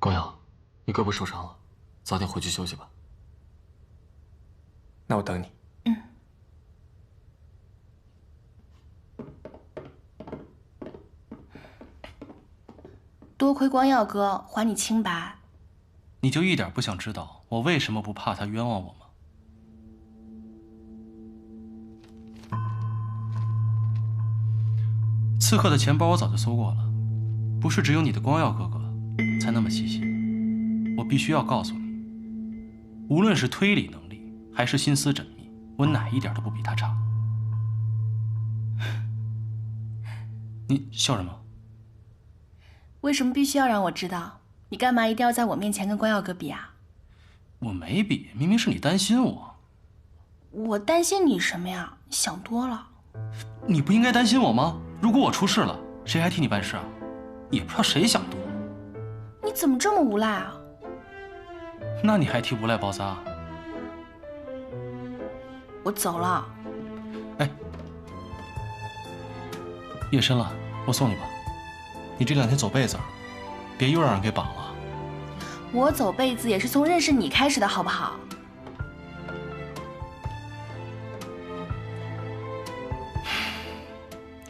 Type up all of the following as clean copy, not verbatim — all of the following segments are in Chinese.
光耀，你胳膊受伤了，早点回去休息吧。那我等你。多亏光耀哥还你清白。你就一点不想知道我为什么不怕他冤枉我吗？刺客的钱包我早就搜过了，不是只有你的光耀哥哥才那么细心。我必须要告诉你，无论是推理能力还是心思缜密，我哪一点都不比他差。你笑什么？为什么必须要让我知道？你干嘛一定要在我面前跟光耀哥比啊？我没比，明明是你担心我。我担心你什么呀？你想多了。你不应该担心我吗？如果我出事了，谁还替你办事啊？也不知道谁想多。你怎么这么无赖啊？那你还提无赖包撒？我走了。哎，夜深了，我送你吧。你这2天走背字，别又让人给绑了。我走背字也是从认识你开始的，好不好？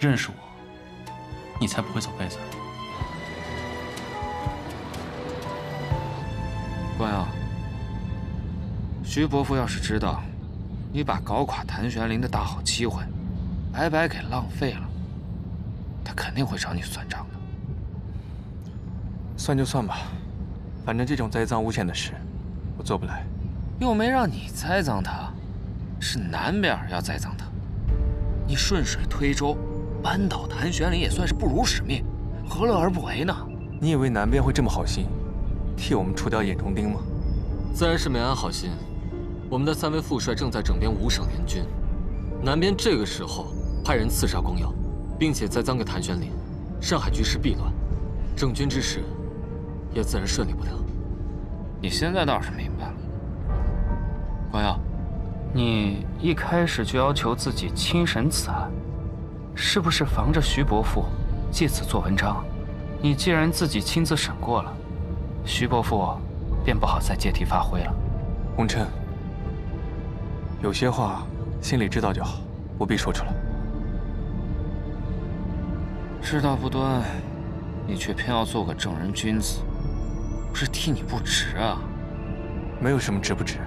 认识我，你才不会走背字。光耀，徐伯父要是知道你把搞垮谭玄龄的大好机会白白给浪费了，他肯定会找你算账的。算就算吧，反正这种栽赃诬陷的事，我做不来。又没让你栽赃他，是南边要栽赃他。你顺水推舟，扳倒谭玄龄也算是不辱使命，何乐而不为呢？你以为南边会这么好心，替我们除掉眼中钉吗？自然是没安好心。我们的3位副帅正在整编5省联军，南边这个时候派人刺杀光耀，并且栽赃给谭玄龄，上海局势必乱，整军之事也自然顺利不得。你现在倒是明白了，光耀，你一开始就要求自己亲审此案，是不是防着徐伯父借此做文章？你既然自己亲自审过了，徐伯父便不好再借题发挥了。洪琛，有些话心里知道就好，不必说出来。知道不端，你却偏要做个正人君子，我是替你不值啊。没有什么值不值，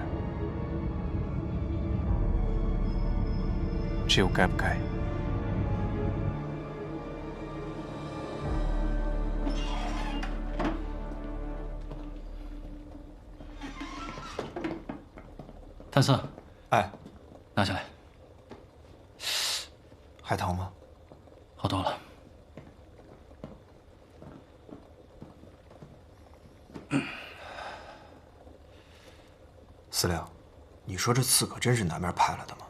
只有该不该。谭四，哎，拿下来。还疼吗？好多了。司令，你说这刺客真是南边派来的吗？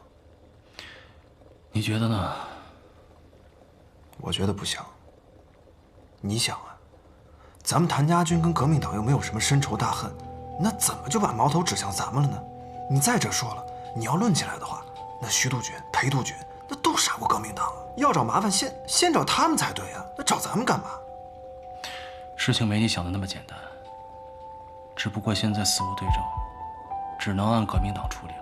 你觉得呢？我觉得不像。你想啊，咱们谭家军跟革命党又没有什么深仇大恨，那怎么就把矛头指向咱们了呢？你再者说了，你要论起来的话，那徐督军、裴督军那都杀过革命党啊，要找麻烦先找他们才对啊，那找咱们干嘛？事情没你想的那么简单，只不过现在死无对证，只能按革命党处理了。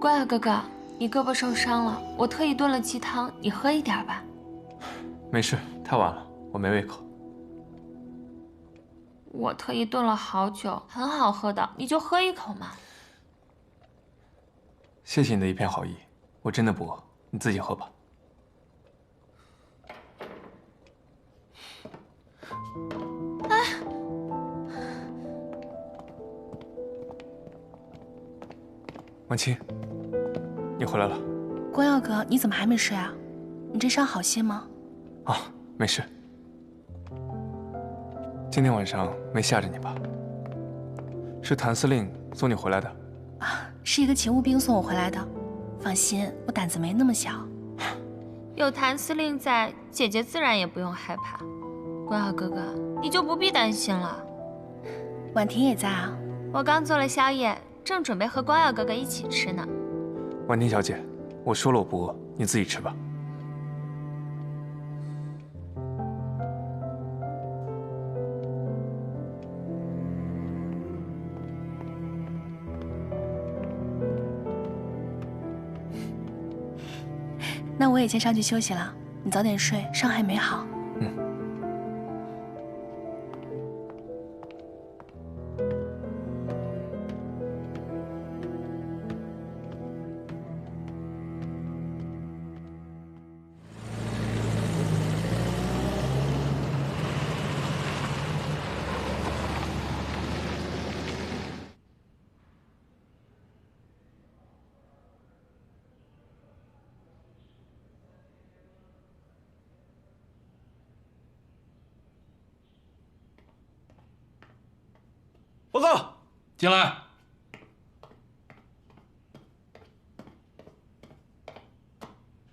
光耀哥哥，你胳膊受伤了，我特意炖了鸡汤，你喝一点吧。没事，太晚了，我没胃口。我特意炖了好久，很好喝的，你就喝一口嘛。谢谢你的一片好意，我真的不饿，你自己喝吧。婉清，你回来了。光耀哥，你怎么还没睡啊？你这伤好些吗？啊，没事。今天晚上没吓着你吧？是谭司令送你回来的。啊，是一个勤务兵送我回来的。放心，我胆子没那么小。有谭司令在，姐姐自然也不用害怕。光耀哥哥，你就不必担心了。婉婷也在啊。我刚做了宵夜，正准备和光耀哥哥一起吃呢。婉婷小姐，我说了我不饿，你自己吃吧。那我也先上去休息了，你早点睡，伤还没好。报告，进来。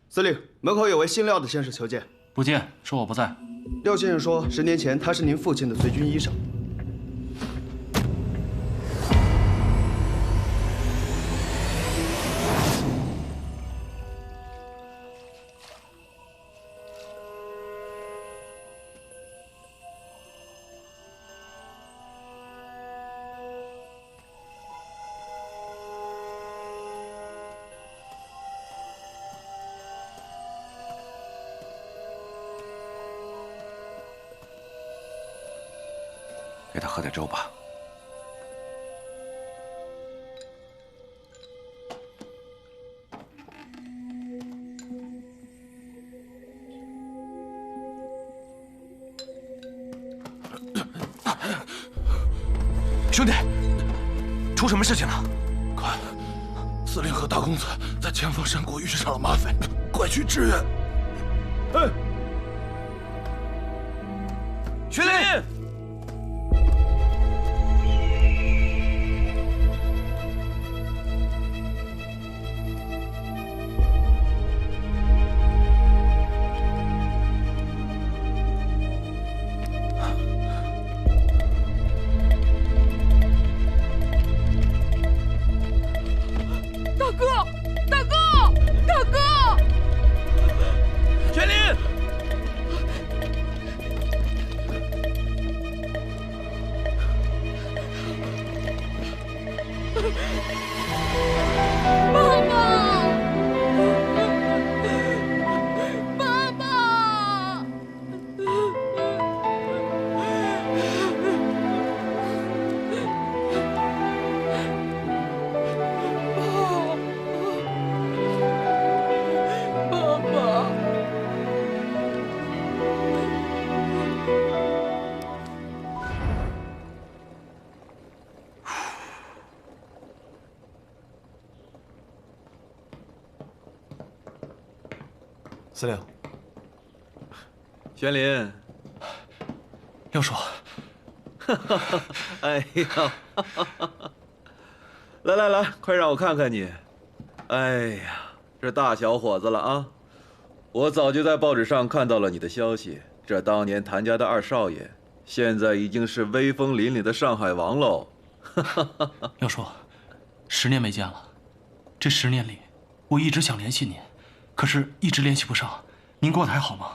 司令，门口有位姓廖的先生求见。不见，说我不在。廖先生说，10年前他是您父亲的随军医生。给他喝点粥吧。兄弟，出什么事情了？快，司令和大公子在前方山谷遇上了马匪，快去支援！哎，学林。司令，玄林，廖叔，哎呀，来来来，快让我看看你。哎呀，这大小伙子了啊！我早就在报纸上看到了你的消息，这当年谭家的二少爷，现在已经是威风凛凛的上海王喽。廖叔，10年没见了，这10年里，我一直想联系您。可是，一直联系不上，您过得还好吗？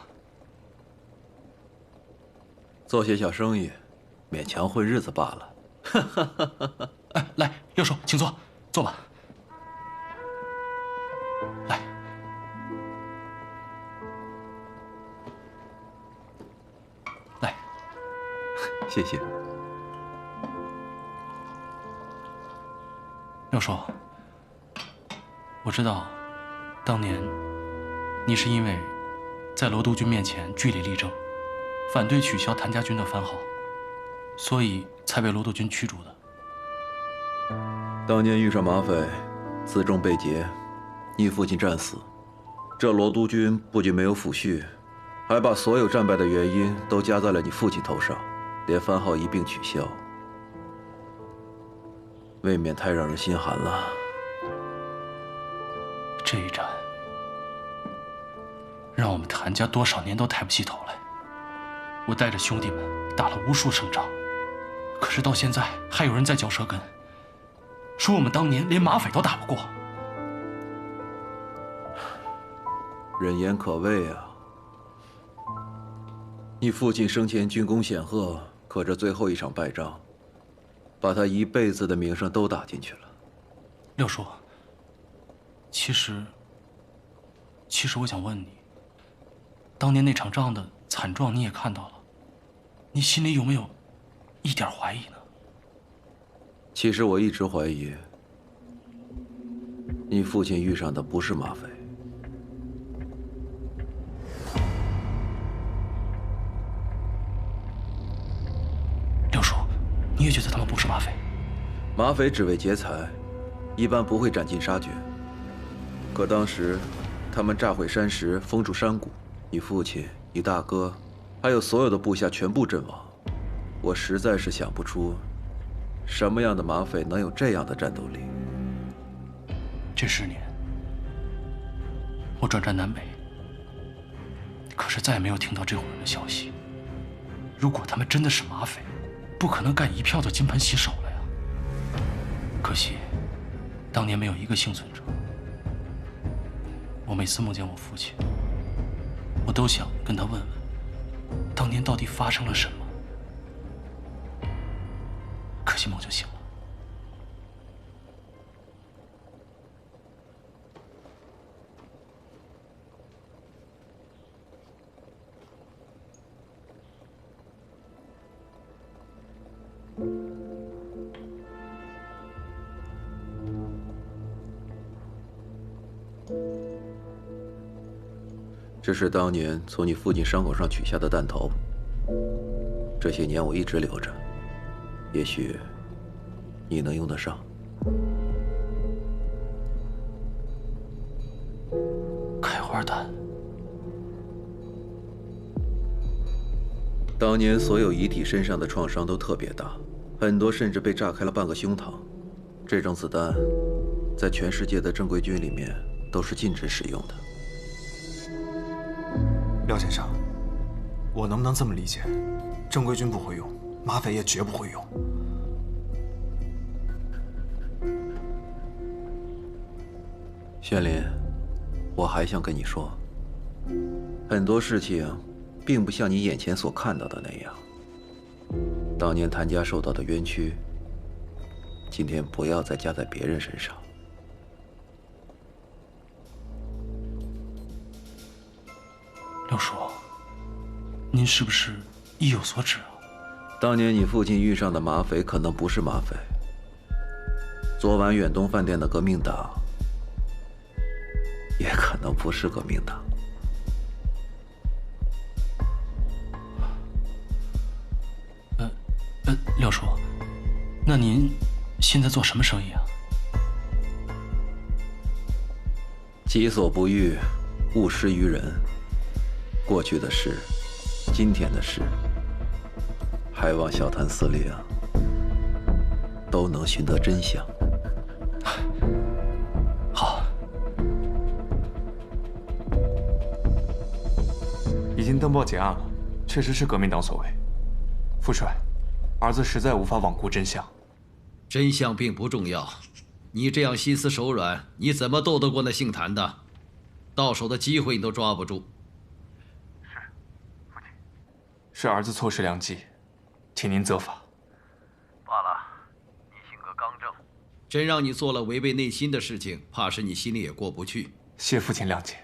做些小生意，勉强混日子罢了。哎，来，廖叔，请坐，坐吧。来，来，谢谢。廖叔，我知道，当年。你是因为在罗督军面前据理力争，反对取消谭家军的番号，所以才被罗督军驱逐的。当年遇上马匪，辎重被劫，你父亲战死，这罗督军不仅没有抚恤，还把所有战败的原因都加在了你父亲头上，连番号一并取消，未免太让人心寒了。这一战，让我们谭家多少年都抬不起头来。我带着兄弟们打了无数胜仗，可是到现在还有人在嚼舌根，说我们当年连马匪都打不过。人言可畏啊！你父亲生前军功显赫，可这最后一场败仗，把他一辈子的名声都打进去了。六叔，其实我想问你，当年那场仗的惨状你也看到了，你心里有没有一点怀疑呢？其实我一直怀疑，你父亲遇上的不是马匪。六叔，你也觉得他们不是马匪？马匪只为劫财，一般不会斩尽杀绝。可当时，他们炸毁山石，封住山谷，你父亲、你大哥，还有所有的部下全部阵亡。我实在是想不出，什么样的马匪能有这样的战斗力。这10年，我转战南北，可是再也没有听到这伙人的消息。如果他们真的是马匪，不可能干一票就金盆洗手了呀。可惜，当年没有一个幸存者。我每次梦见我父亲，我都想跟他问问，当年到底发生了什么。可惜梦就醒了。这是当年从你父亲伤口上取下的弹头，这些年我一直留着，也许你能用得上。开花弹。当年所有遗体身上的创伤都特别大，很多甚至被炸开了半个胸膛。这种子弹，在全世界的正规军里面都是禁止使用的。廖先生，我能不能这么理解？正规军不会用，马匪也绝不会用。玄林，我还想跟你说，很多事情并不像你眼前所看到的那样。当年谭家受到的冤屈，今天不要再加在别人身上。六叔，您是不是意有所指啊？当年你父亲遇上的马匪可能不是马匪，昨晚远东饭店的革命党也可能不是革命党。六叔，那您现在做什么生意啊？己所不欲，勿施于人。过去的事，今天的事，还望小谭司令都能寻得真相。好。已经登报结案了，确实是革命党所为。副帅，儿子实在无法罔顾真相。真相并不重要，你这样心慈手软，你怎么斗得过那姓谭的？到手的机会你都抓不住。是儿子错失良机，请您责罚。罢了，你性格刚正，真让你做了违背内心的事情，怕是你心里也过不去。谢父亲谅解。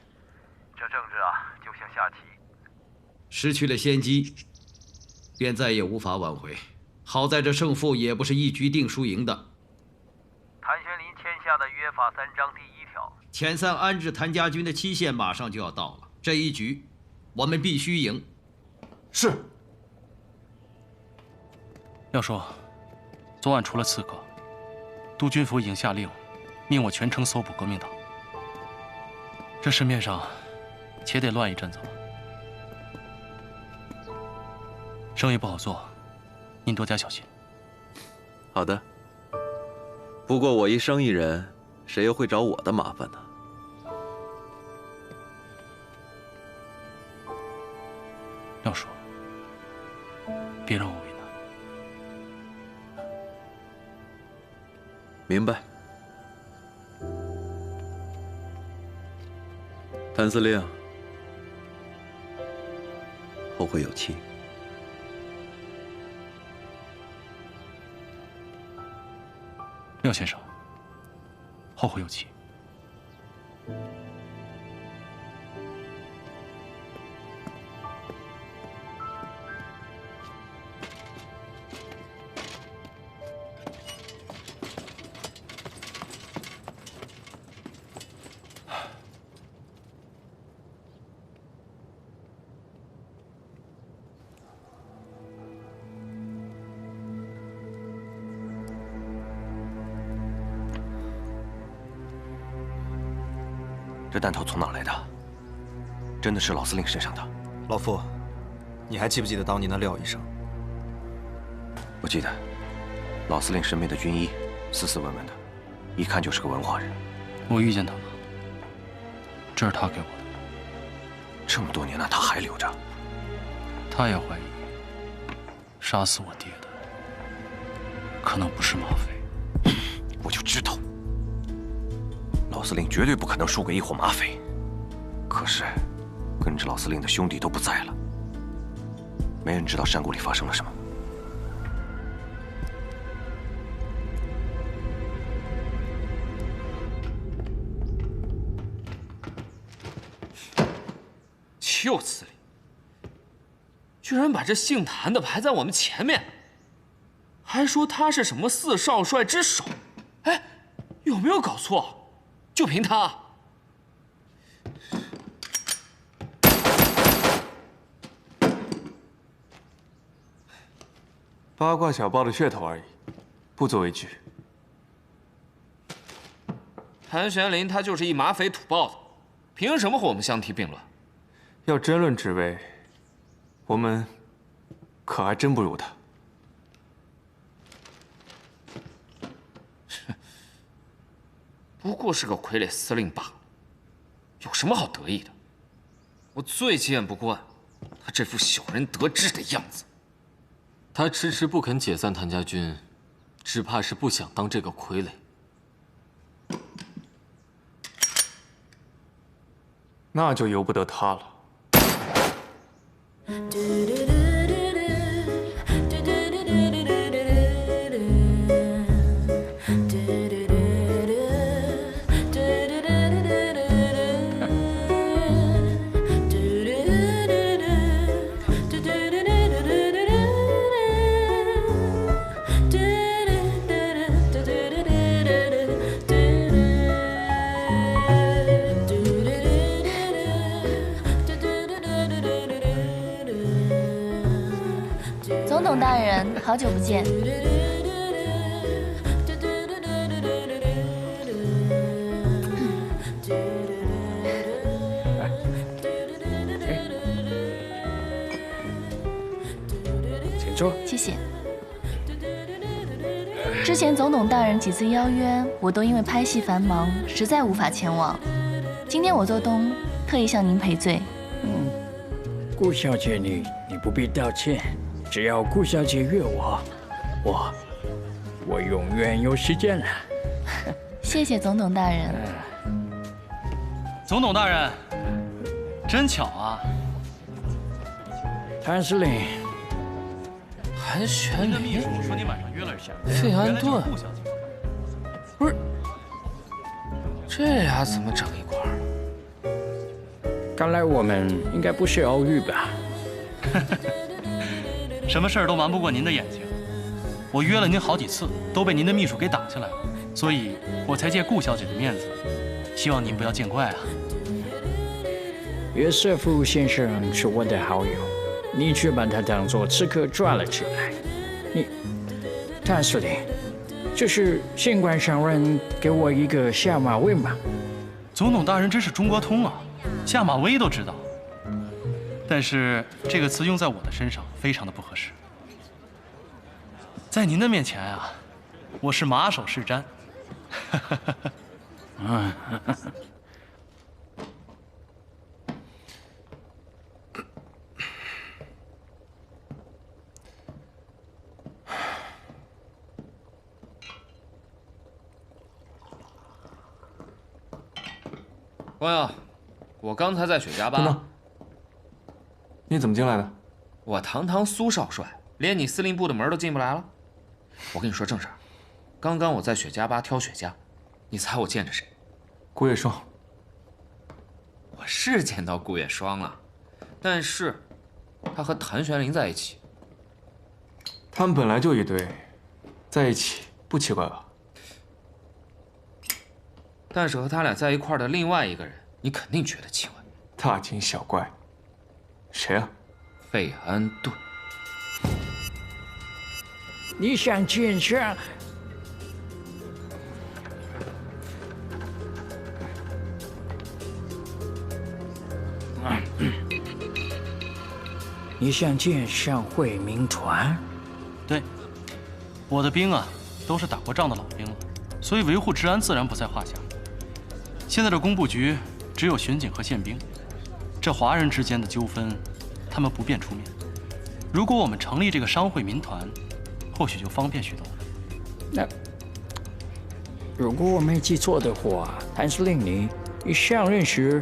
这政治啊，就像下棋，失去了先机，便再也无法挽回。好在这胜负也不是一局定输赢的。谭玄林签下的约法3章第1条，遣散安置谭家军的期限马上就要到了，这一局我们必须赢。是。廖叔，昨晚除了刺客，督军府已经下令，命我全城搜捕革命党。这市面上且得乱一阵子了，生意不好做，您多加小心。好的。不过我一生意人，谁又会找我的麻烦呢？廖叔，别让我为难。明白。谭司令，后会有期。廖先生，后会有期。这弹头从哪来的？真的是老司令身上的？老傅，你还记不记得当年的廖医生？我记得，老司令身边的军医斯斯文文的，一看就是个文化人。我遇见他了，这是他给我的。这么多年了，他还留着。他也怀疑，杀死我爹的可能不是马匪。我就知道。老司令绝对不可能输给一伙马匪，可是跟着老司令的兄弟都不在了，没人知道山谷里发生了什么。就司令，居然把这姓谭的排在我们前面，还说他是什么4少帅之首，哎，有没有搞错？就凭他？八卦小报的噱头而已，不足为惧。谭玄林他就是一马匪土包子，凭什么和我们相提并论？要争论职位，我们可还真不如他。不过是个傀儡司令罢了，有什么好得意的？我最见不惯他这副小人得志的样子。他迟迟不肯解散谭家军，只怕是不想当这个傀儡。那就由不得他了。总统大人，好久不见。请坐。谢谢。之前总统大人几次邀约，我都因为拍戏繁忙，实在无法前往。今天我做东，特意向您赔罪。顾小姐，你不必道歉，只要顾小姐约我永远有时间了。谢谢总统大人。总统大人，真巧啊！谭司令，谭玄林，秘书说你晚上约了人，费安顿，不是，这俩怎么整一块儿？看来我们应该不是偶遇吧？什么事儿都瞒不过您的眼睛。我约了您好几次，都被您的秘书给挡下来了，所以我才借顾小姐的面子，希望您不要见怪啊。约瑟夫先生是我的好友，你却把他当作刺客抓了起来。谭司令，这是县官上任给我一个下马威嘛。总统大人真是中国通啊，下马威都知道。但是这个词用在我的身上非常的不合适。在您的面前啊，我是马首是瞻。光耀，我刚才在雪茄吧。你怎么进来的？我堂堂苏少帅，连你司令部的门都进不来了。我跟你说正事儿，刚刚我在雪茄吧挑雪茄，你猜我见着谁？顾月霜。我是见到顾月霜了，但是他和谭玄龄在一起。他们本来就一对，在一起不奇怪吧？但是和他俩在一块儿的另外一个人，你肯定觉得奇怪。大惊小怪，谁啊？费安顿。你想见上？你想见上会民团？对，我的兵啊，都是打过仗的老兵了，所以维护治安自然不在话下。现在的工部局只有巡警和宪兵，这华人之间的纠纷，他们不便出面。如果我们成立这个商会民团，或许就方便许多。那如果我没记错的话，谭司令你上任时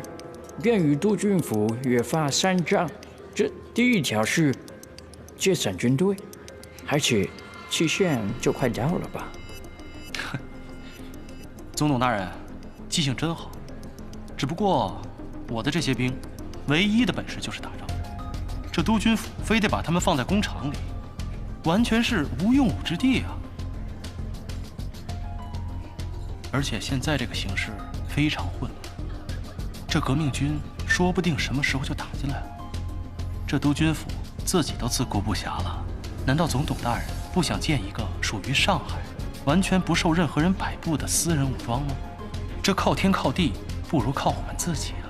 便与督军府约法3章，这第一条是解散军队，而且期限就快到了吧？总统大人，记性真好。只不过我的这些兵，唯一的本事就是打仗。这督军府非得把他们放在工厂里，完全是无用武之地啊！而且现在这个形势非常混乱，这革命军说不定什么时候就打进来了。这督军府自己都自顾不暇了，难道总统大人不想建一个属于上海、完全不受任何人摆布的私人武装吗？这靠天靠地，不如靠我们自己啊！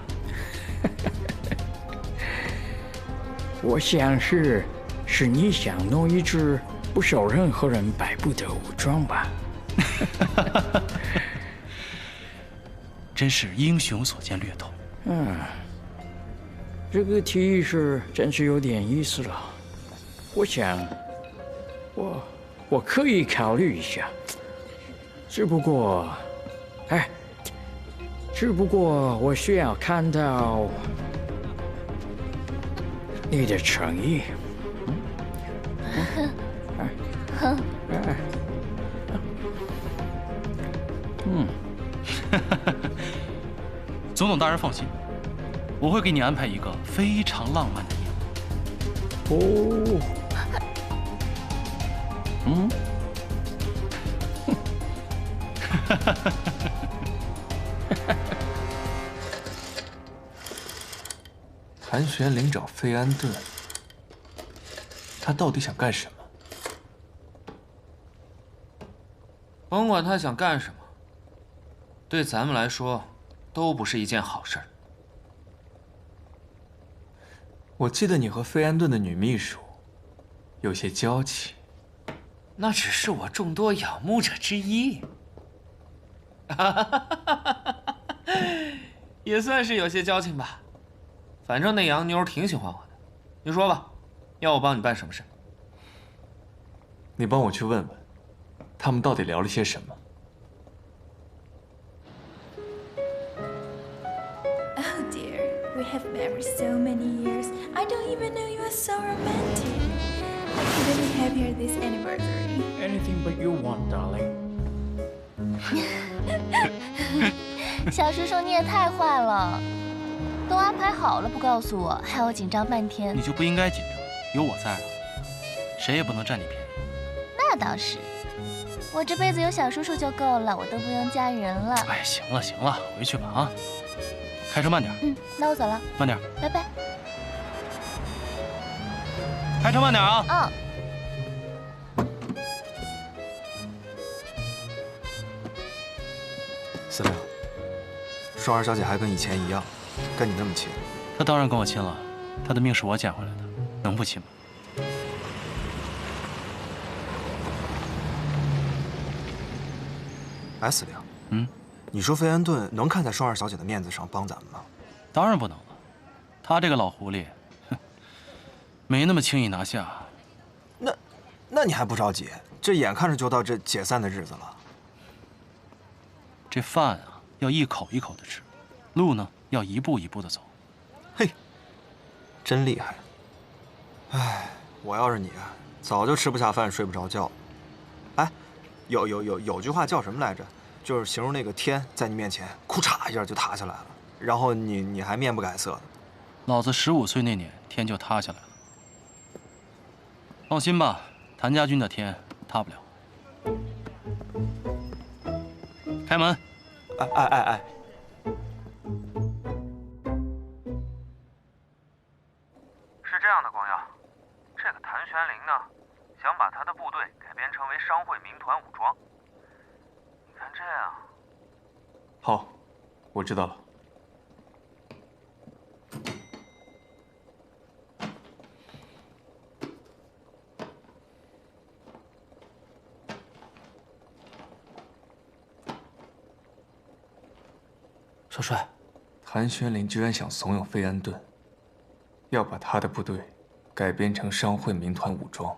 我想是你想弄一支不受任何人摆布的武装吧？真是英雄所见略同。这个提议是真是有点意思了。我想，我可以考虑一下。只不过我需要看到你的诚意。总统大人放心，我会给你安排一个非常浪漫的夜晚。谭玄龄找费安顿，他到底想干什么？甭管他想干什么，对咱们来说都不是一件好事儿。我记得你和费安顿的女秘书有些交情。那只是我众多仰慕者之一，也算是有些交情吧。反正那洋妞挺喜欢我的，你说吧，要我帮你办什么事？你帮我去问问，他们到底聊了些什么。Oh dear, we have married so many years. I don't even know you are so romantic. I couldn't be happier this anniversary. Anything but you want, darling. 小叔叔，你也太坏了，都安排好了不告诉我，害我紧张半天。你就不应该紧张，有我在啊，谁也不能占你便宜。那倒是，我这辈子有小叔叔就够了，我都不用嫁人了。哎，行了行了，回去吧啊，开车慢点。那我走了，慢点，拜拜。开车慢点啊。司令，双儿小姐还跟以前一样，跟你那么亲。她当然跟我亲了，她的命是我捡回来的，能不亲吗？哎，司令，你说费安顿能看在双儿小姐的面子上帮咱们吗？当然不能了，他这个老狐狸，哼，没那么轻易拿下。那你还不着急？这眼看着就到这解散的日子了。这饭啊，要一口一口的吃，路呢要一步一步的走。嘿，真厉害！哎，我要是你，早就吃不下饭，睡不着觉。哎，有句话叫什么来着？就是形容那个天在你面前，库嚓一下就塌下来了，然后你还面不改色的。老子15岁那年，天就塌下来了。放心吧，谭家军的天塌不了。开门！哎！是这样的，光耀，这个谭玄灵呢，想把他的部队改编成为商会民团武装。你看这样。好，我知道了。少帅，谭玄灵居然想怂恿费安顿，要把他的部队改编成商会民团武装。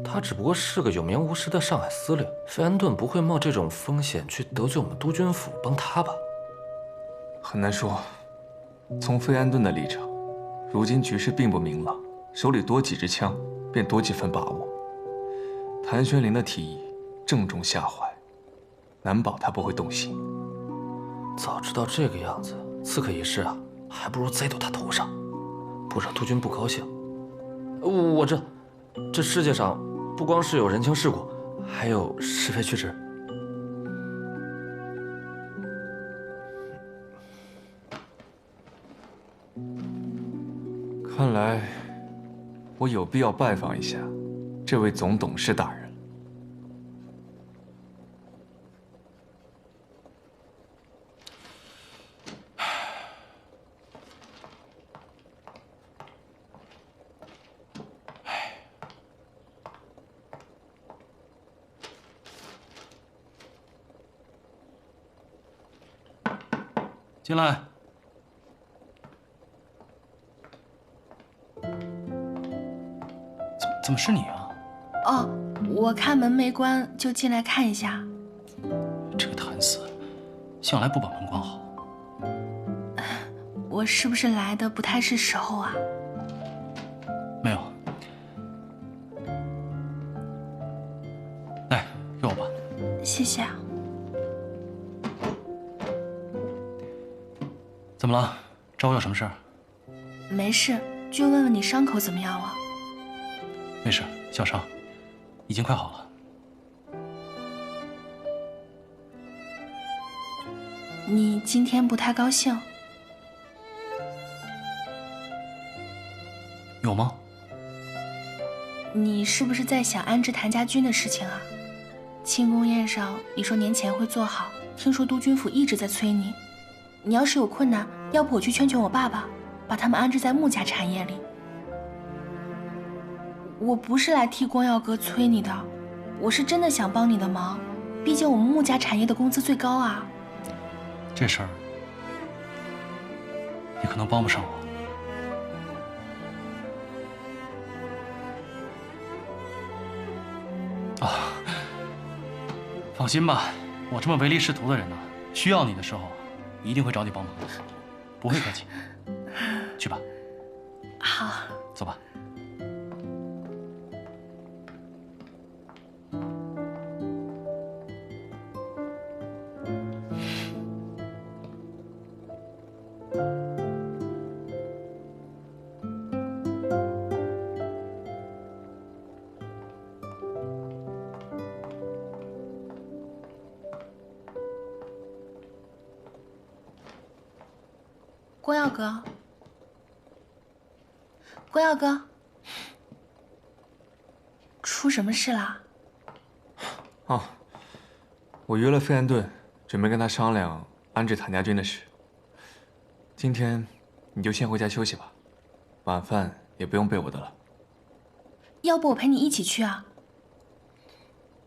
他只不过是个有名无实的上海司令，费安顿不会冒这种风险去得罪我们督军府帮他吧？很难说。从费安顿的立场，如今局势并不明朗，手里多几支枪，便多几分把握。谭玄灵的提议正中下怀，难保他不会动心。早知道这个样子，刺客一事啊，还不如栽到他头上，不惹督军不高兴。我这世界上不光是有人情世故，还有是非曲直。看来我有必要拜访一下这位总董事大人。进来。怎么是你啊？哦，我看门没关，就进来看一下。这个谭四，向来不把门关好。我是不是来的不太是时候啊？没有。来，给我吧。谢谢啊。怎么了？找我有什么事儿？没事，就问问你伤口怎么样了。没事，小伤，已经快好了。你今天不太高兴？有吗？你是不是在想安置谭家军的事情啊？庆功宴上你说年前会做好，听说督军府一直在催你。你要是有困难，要不我去劝劝我爸爸，把他们安置在木家产业里。我不是来替光耀哥催你的，我是真的想帮你的忙，毕竟我们木家产业的工资最高啊。这事儿你可能帮不上我。啊，放心吧，我这么唯利是图的人呢，需要你的时候一定会找你帮忙的，不会客气。去吧。好，走吧。光耀哥，光耀哥，出什么事啦？哦，我约了费安顿准备跟他商量安置谭家军的事。今天你就先回家休息吧，晚饭也不用备我的了。要不我陪你一起去啊？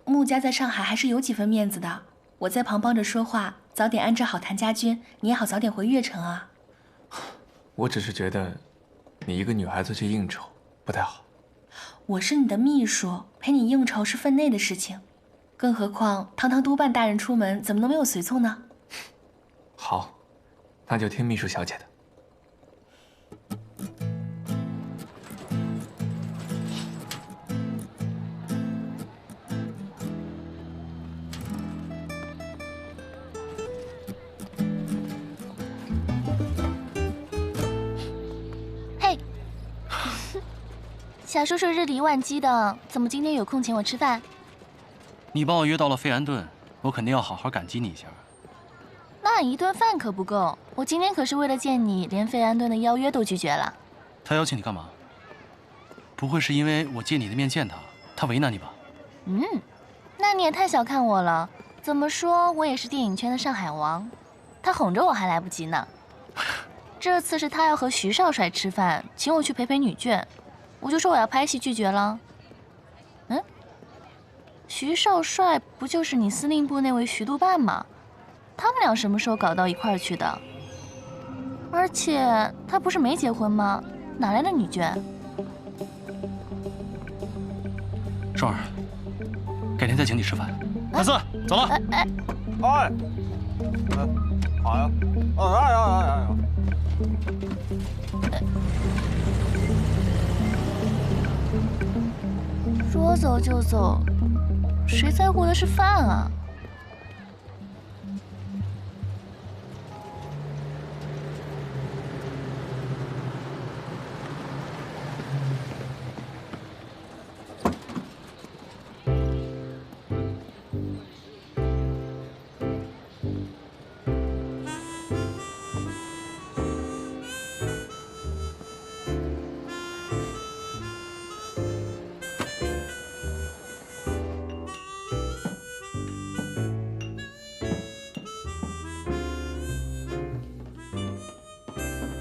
穆家在上海还是有几分面子的，我在旁帮着说话，早点安置好谭家军，你也好早点回悦城啊。我只是觉得，你一个女孩子去应酬不太好。我是你的秘书，陪你应酬是分内的事情，更何况堂堂督办大人出门，怎么能没有随从呢？好，那就听秘书小姐的。小叔叔日理万机的，怎么今天有空请我吃饭？你帮我约到了费安顿，我肯定要好好感激你一下。那一顿饭可不够，我今天可是为了见你，连费安顿的邀约都拒绝了。他邀请你干嘛？不会是因为我借你的面见他，他为难你吧？那你也太小看我了。怎么说，我也是电影圈的上海王，他哄着我还来不及呢。这次是他要和徐少帅吃饭，请我去陪陪女眷。我就说我要拍戏，拒绝了。徐少帅不就是你司令部那位徐督办吗？他们俩什么时候搞到一块儿去的？而且他不是没结婚吗？哪来的女眷？双儿，改天再请你吃饭。大四，走了。好呀，哎。说走就走，谁在乎的是饭啊？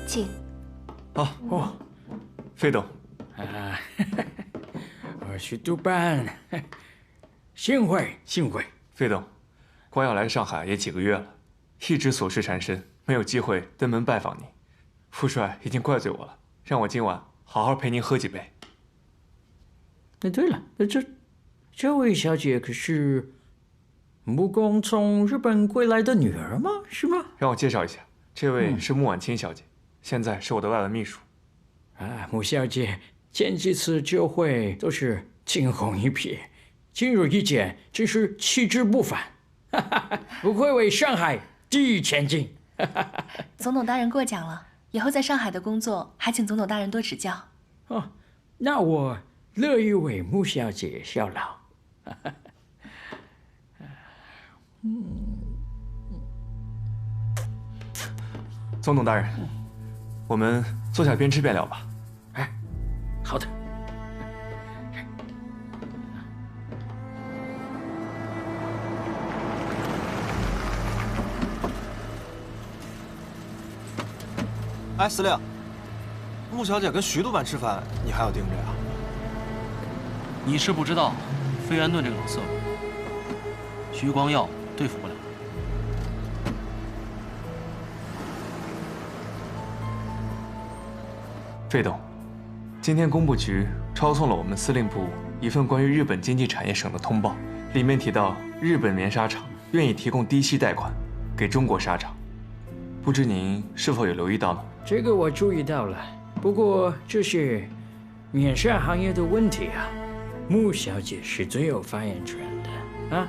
请。费董。我是督办，幸会。费董，光耀来上海也几个月了，一直琐事缠身，没有机会登门拜访您。副帅已经怪罪我了，让我今晚好好陪您喝几杯。对了，这位小姐可是穆公从日本归来的女儿吗？是吗？让我介绍一下，这位是穆婉清小姐，现在是我的外文秘书。穆小姐前几次酒会都是惊鸿一瞥，今日一见真是气质不凡，不愧为上海第一千金。总统大人过奖了，以后在上海的工作还请总统大人多指教。那我乐意为穆小姐效劳。总统大人，我们坐下边吃边聊吧。好的。司令，穆小姐跟徐督办吃饭，你还要盯着呀？你是不知道，费安顿这个老色鬼，徐光耀对付不了。费董，今天工部局抄送了我们司令部一份关于日本经济产业省的通报，里面提到日本棉纱厂愿意提供低息贷款给中国纱厂，不知您是否有留意到呢？这个我注意到了，不过这是棉纱行业的问题啊，穆小姐是最有发言权的啊。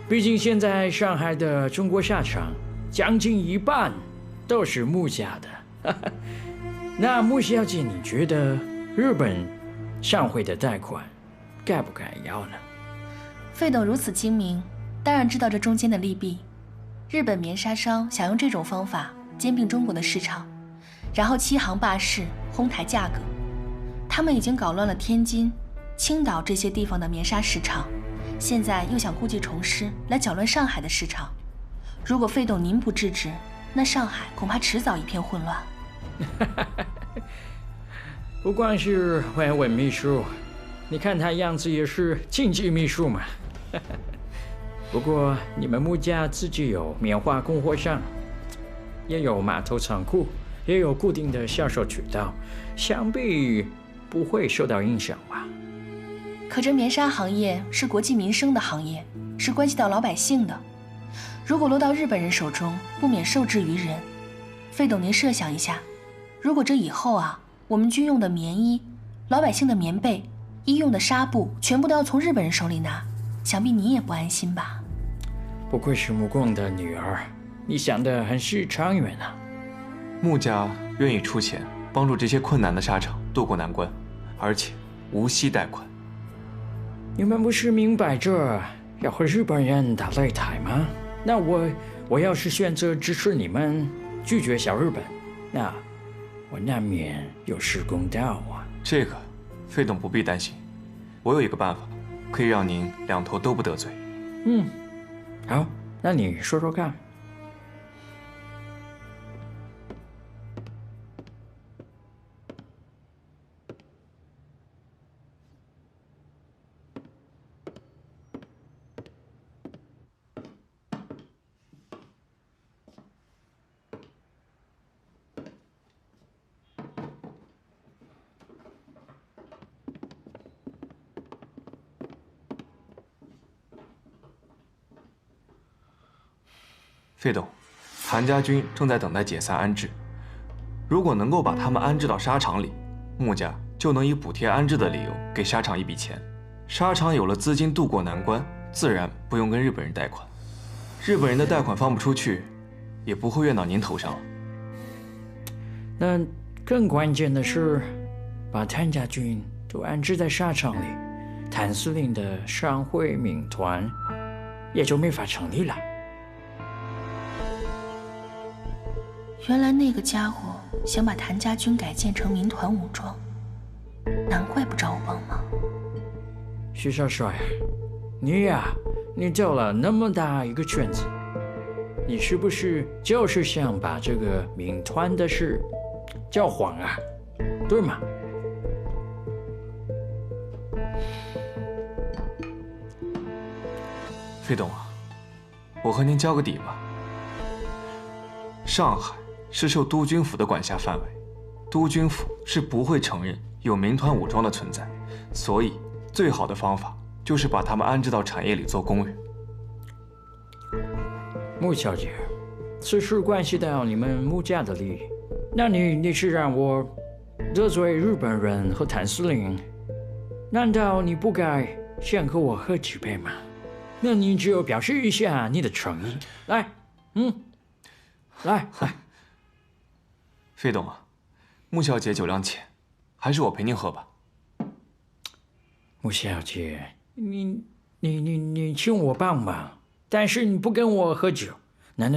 毕竟现在上海的中国纱厂将近一半都是穆家的。那穆小姐，你觉得日本上会的贷款该不该要呢？费董如此精明，当然知道这中间的利弊。日本棉纱商想用这种方法兼并中国的市场，然后欺行霸市，哄抬价格。他们已经搞乱了天津、青岛这些地方的棉纱市场，现在又想故技重施来搅乱上海的市场。如果费董您不制止，那上海恐怕迟早一片混乱。不光是维稳秘书，你看他样子也是经济秘书嘛。不过你们木家自己有棉花供货商，也有码头仓库，也有固定的销售渠道，想必不会受到影响吧？可这棉纱行业是国计民生的行业，是关系到老百姓的。如果落到日本人手中，不免受制于人。费董，您设想一下，如果这以后啊，我们军用的棉衣、老百姓的棉被、医用的纱布，全部都要从日本人手里拿，想必你也不安心吧？不愧是木工的女儿，你想的很是长远啊。穆家愿意出钱帮助这些困难的纱厂渡过难关，而且无息贷款。你们不是明摆着要和日本人打擂台吗？那我要是选择支持你们，拒绝小日本，那我难免有失公道啊。这个，费董不必担心，我有一个办法，可以让您两头都不得罪。好，那你说说看。费董，谭家军正在等待解散安置。如果能够把他们安置到纱厂里，穆家就能以补贴安置的理由给纱厂一笔钱。纱厂有了资金渡过难关，自然不用跟日本人贷款。日本人的贷款放不出去，也不会怨到您头上了。那更关键的是，把谭家军都安置在纱厂里，谭司令的商会民团也就没法成立了。原来那个家伙想把谭家军改建成民团武装，难怪不找我帮忙。徐少帅，你走了那么大一个圈子，你是不是就是想把这个民团的事叫黄啊？对吗？费董啊，我和您交个底吧。上海是受督军府的管辖范围，督军府是不会承认有民团武装的存在，所以最好的方法就是把他们安置到产业里做工人。穆小姐，此事关系到你们穆家的利益，那你是让我得罪日本人和谭司令？难道你不该先和我喝几杯吗？那你只有表示一下你的诚意。来，来。费董啊，穆小姐酒量浅，还是我陪您喝吧。穆小姐，你请我帮忙，但是你不跟我喝酒，那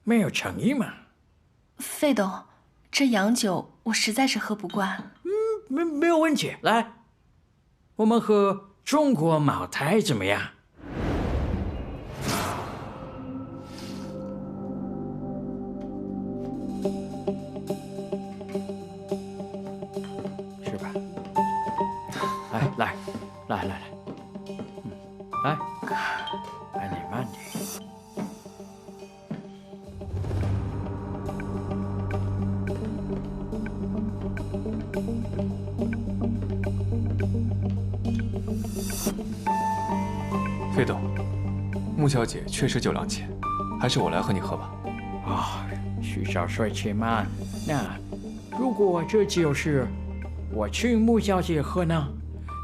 没有诚意嘛？费董，这洋酒我实在是喝不惯。没有问题，来，我们喝中国茅台怎么样？来，慢点。费董，穆小姐确实酒量浅，还是我来和你喝吧。徐少帅且慢。那如果这酒是我请穆小姐喝呢？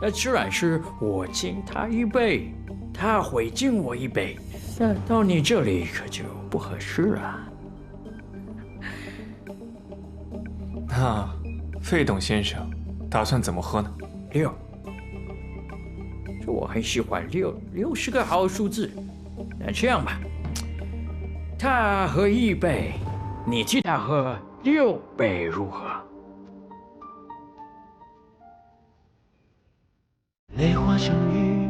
那自然是我敬她一杯，她会敬我一杯。那到你这里可就不合适啊。那费董先生打算怎么喝呢？6，我很喜欢6是个好数字。那这样吧，他喝1杯，你替他喝6杯，如何？泪化成雨，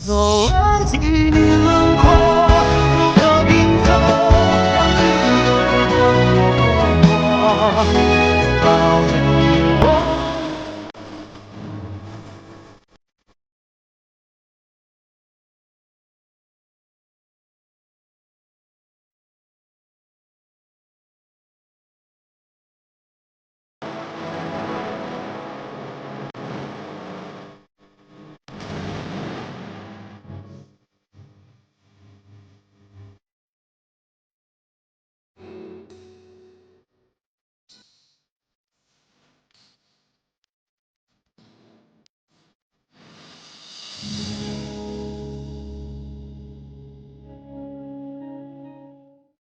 走了几年了。